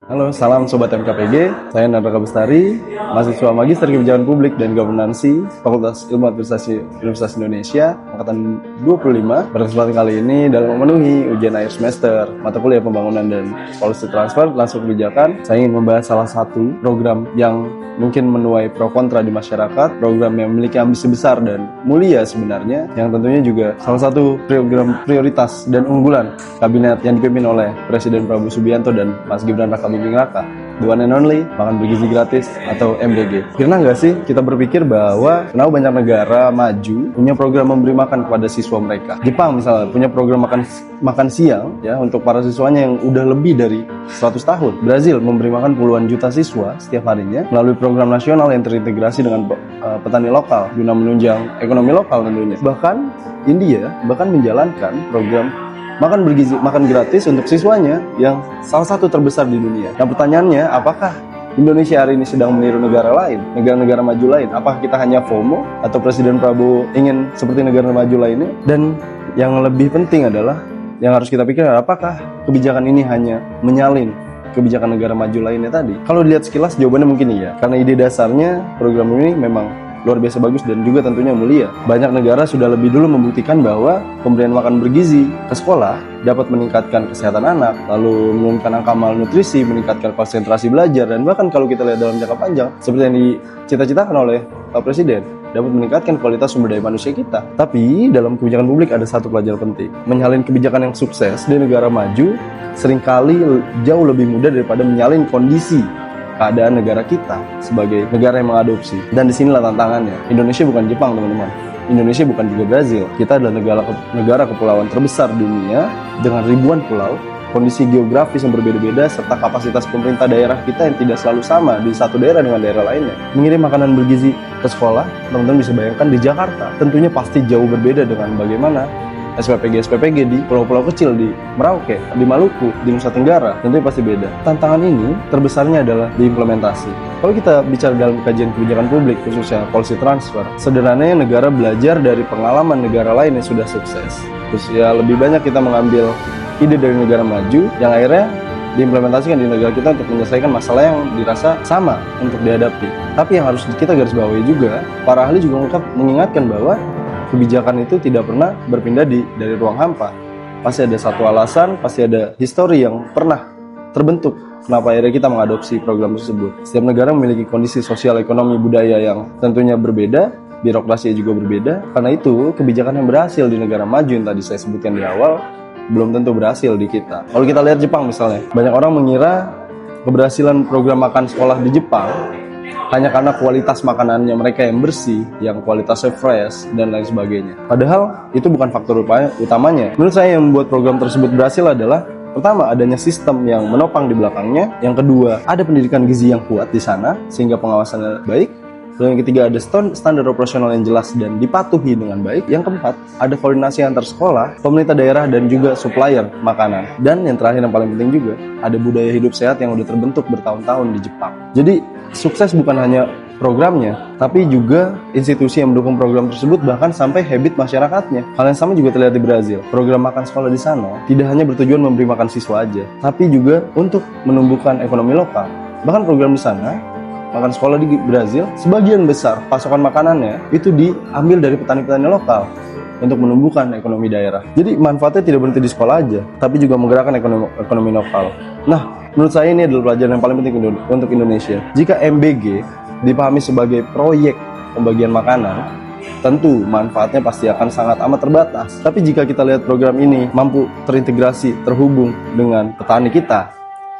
Halo, salam Sobat MKPG. Saya Nandra Bestari, mahasiswa Magister Kebijakan Publik dan Governansi, Fakultas Ilmu Administrasi Universitas Indonesia, Angkatan 25. Pada kesempatan kali ini, dalam memenuhi ujian akhir semester, mata kuliah pembangunan dan policy transfer, langsung kebijakan, saya ingin membahas salah satu program yang mungkin menuai pro kontra di masyarakat, program yang memiliki ambisi besar dan mulia sebenarnya, yang tentunya juga salah satu program prioritas dan unggulan kabinet yang dipimpin oleh Presiden Prabowo Subianto dan Mas Gibran Raka Buming Raka, the one and only, makan bergizi gratis atau MBG. Pernah nggak sih kita berpikir bahwa kenapa banyak negara maju punya program memberi makan kepada siswa mereka? Jepang misalnya punya program makan siang ya untuk para siswanya yang udah lebih dari 100 tahun. Brazil memberi makan puluhan juta siswa setiap harinya melalui program nasional yang terintegrasi dengan petani lokal guna menunjang ekonomi lokal tentunya. Bahkan India menjalankan program makan gratis untuk siswanya yang salah satu terbesar di dunia. Nah pertanyaannya, apakah Indonesia hari ini sedang meniru negara lain, negara-negara maju lain? Apakah kita hanya FOMO atau Presiden Prabowo ingin seperti negara maju lainnya? Dan yang lebih penting adalah, yang harus kita pikirkan, apakah kebijakan ini hanya menyalin kebijakan negara maju lainnya tadi? Kalau dilihat sekilas jawabannya mungkin iya, karena ide dasarnya program ini memang luar biasa bagus dan juga tentunya mulia. Banyak negara sudah lebih dulu membuktikan bahwa pemberian makan bergizi ke sekolah dapat meningkatkan kesehatan anak, lalu menurunkan angka malnutrisi, meningkatkan konsentrasi belajar, dan bahkan kalau kita lihat dalam jangka panjang, seperti yang dicita-citakan oleh Pak Presiden, dapat meningkatkan kualitas sumber daya manusia kita. Tapi dalam kebijakan publik ada satu pelajaran penting. Menyalin kebijakan yang sukses di negara maju seringkali jauh lebih mudah daripada menyalin kondisi keadaan negara kita sebagai negara yang mengadopsi. Dan disinilah tantangannya. Indonesia bukan Jepang, teman-teman. Indonesia bukan juga Brazil. Kita adalah negara kepulauan terbesar dunia dengan ribuan pulau, kondisi geografis yang berbeda-beda, serta kapasitas pemerintah daerah kita yang tidak selalu sama di satu daerah dengan daerah lainnya. Mengirim makanan bergizi ke sekolah, teman-teman bisa bayangkan di Jakarta, tentunya pasti jauh berbeda dengan bagaimana SPPG di pulau-pulau kecil di Merauke, di Maluku, di Nusa Tenggara, tentunya pasti beda. Tantangan ini terbesarnya adalah diimplementasi. Kalau kita bicara dalam kajian kebijakan publik, khususnya policy transfer, sederhananya negara belajar dari pengalaman negara lain yang sudah sukses. Terus ya lebih banyak kita mengambil ide dari negara maju yang akhirnya diimplementasikan di negara kita untuk menyelesaikan masalah yang dirasa sama untuk dihadapi. Tapi yang harus kita garis bawahi juga, para ahli juga mengingatkan bahwa kebijakan itu tidak pernah berpindah dari ruang hampa. Pasti ada satu alasan, pasti ada histori yang pernah terbentuk kenapa akhirnya kita mengadopsi program tersebut. Setiap negara memiliki kondisi sosial, ekonomi, budaya yang tentunya berbeda, birokrasinya juga berbeda. Karena itu, kebijakan yang berhasil di negara maju yang tadi saya sebutkan di awal, belum tentu berhasil di kita. Kalau kita lihat Jepang misalnya, banyak orang mengira keberhasilan program makan sekolah di Jepang hanya karena kualitas makanannya mereka yang bersih, yang kualitasnya fresh, dan lain sebagainya. Padahal itu bukan faktor utamanya. Menurut saya yang membuat program tersebut berhasil adalah, pertama, adanya sistem yang menopang di belakangnya. Yang kedua, ada pendidikan gizi yang kuat di sana, sehingga pengawasannya baik. Dan yang ketiga, ada standar operasional yang jelas dan dipatuhi dengan baik. Yang keempat, ada koordinasi antar sekolah, pemerintah daerah, dan juga supplier makanan. Dan yang terakhir yang paling penting juga, ada budaya hidup sehat yang udah terbentuk bertahun-tahun di Jepang. Jadi, sukses bukan hanya programnya, tapi juga institusi yang mendukung program tersebut, bahkan sampai habit masyarakatnya. Hal yang sama juga terlihat di Brazil. Program makan sekolah di sana tidak hanya bertujuan memberi makan siswa aja, tapi juga untuk menumbuhkan ekonomi lokal. Bahkan program di sana, makan sekolah di Brazil, sebagian besar pasokan makanannya itu diambil dari petani-petani lokal untuk menumbuhkan ekonomi daerah. Jadi manfaatnya tidak berhenti di sekolah aja, tapi juga menggerakkan ekonomi lokal. Nah, menurut saya ini adalah pelajaran yang paling penting untuk Indonesia. Jika MBG dipahami sebagai proyek pembagian makanan, tentu manfaatnya pasti akan sangat amat terbatas. Tapi jika kita lihat program ini mampu terintegrasi, terhubung dengan petani kita,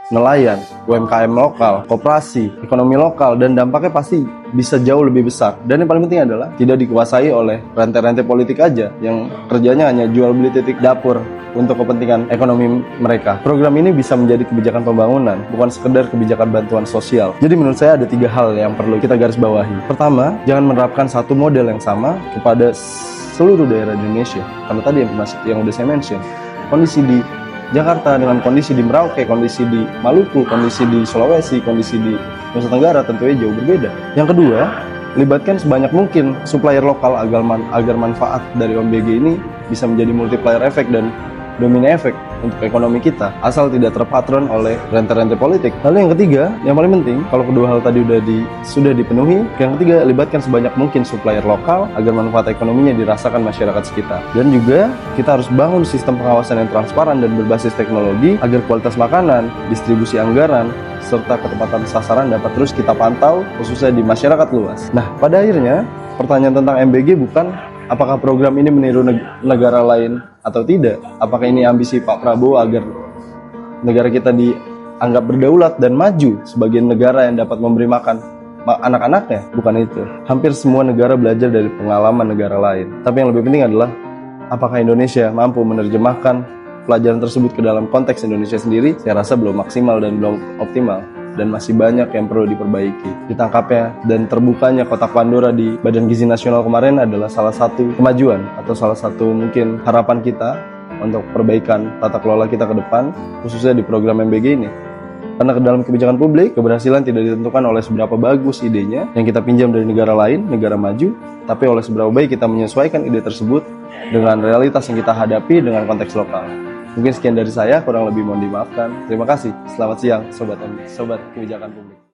nelayan, UMKM lokal, koperasi, ekonomi lokal, dan dampaknya pasti bisa jauh lebih besar. Dan yang paling penting adalah tidak dikuasai oleh rantai-rantai politik aja yang kerjanya hanya jual beli titik dapur untuk kepentingan ekonomi mereka. Program ini bisa menjadi kebijakan pembangunan, bukan sekedar kebijakan bantuan sosial. Jadi menurut saya ada 3 hal yang perlu kita garis bawahi. Pertama, jangan menerapkan satu model yang sama kepada seluruh daerah di Indonesia. Karena tadi yang udah saya mention, kondisi di Jakarta dengan kondisi di Merauke, kondisi di Maluku, kondisi di Sulawesi, kondisi di Nusa Tenggara tentunya jauh berbeda. Yang kedua, libatkan sebanyak mungkin supplier lokal agar manfaat dari OMBG ini bisa menjadi multiplier efek dan domino efek untuk ekonomi kita, asal tidak terpatron oleh rente-rente politik. Lalu yang ketiga, yang paling penting, kalau kedua hal tadi sudah dipenuhi, yang ketiga, libatkan sebanyak mungkin supplier lokal agar manfaat ekonominya dirasakan masyarakat sekitar. Dan juga kita harus bangun sistem pengawasan yang transparan dan berbasis teknologi agar kualitas makanan, distribusi anggaran, serta ketepatan sasaran dapat terus kita pantau, khususnya di masyarakat luas. Nah, pada akhirnya, pertanyaan tentang MBG bukan apakah program ini meniru negara lain atau tidak. Apakah ini ambisi Pak Prabowo agar negara kita dianggap berdaulat dan maju sebagai negara yang dapat memberi makan anak-anaknya? Bukan itu. Hampir semua negara belajar dari pengalaman negara lain. Tapi yang lebih penting adalah apakah Indonesia mampu menerjemahkan pelajaran tersebut ke dalam konteks Indonesia sendiri? Saya rasa belum maksimal dan belum optimal, dan masih banyak yang perlu diperbaiki. Ditangkapnya dan terbukanya kotak Pandora di Badan Gizi Nasional kemarin adalah salah satu kemajuan atau salah satu mungkin harapan kita untuk perbaikan tata kelola kita ke depan, khususnya di program MBG ini. Karena ke dalam kebijakan publik, keberhasilan tidak ditentukan oleh seberapa bagus idenya yang kita pinjam dari negara lain, negara maju, tapi oleh seberapa baik kita menyesuaikan ide tersebut dengan realitas yang kita hadapi dengan konteks lokal. Mungkin sekian dari saya, kurang lebih mohon dimaafkan. Terima kasih. Selamat siang, sobat kebijakan publik.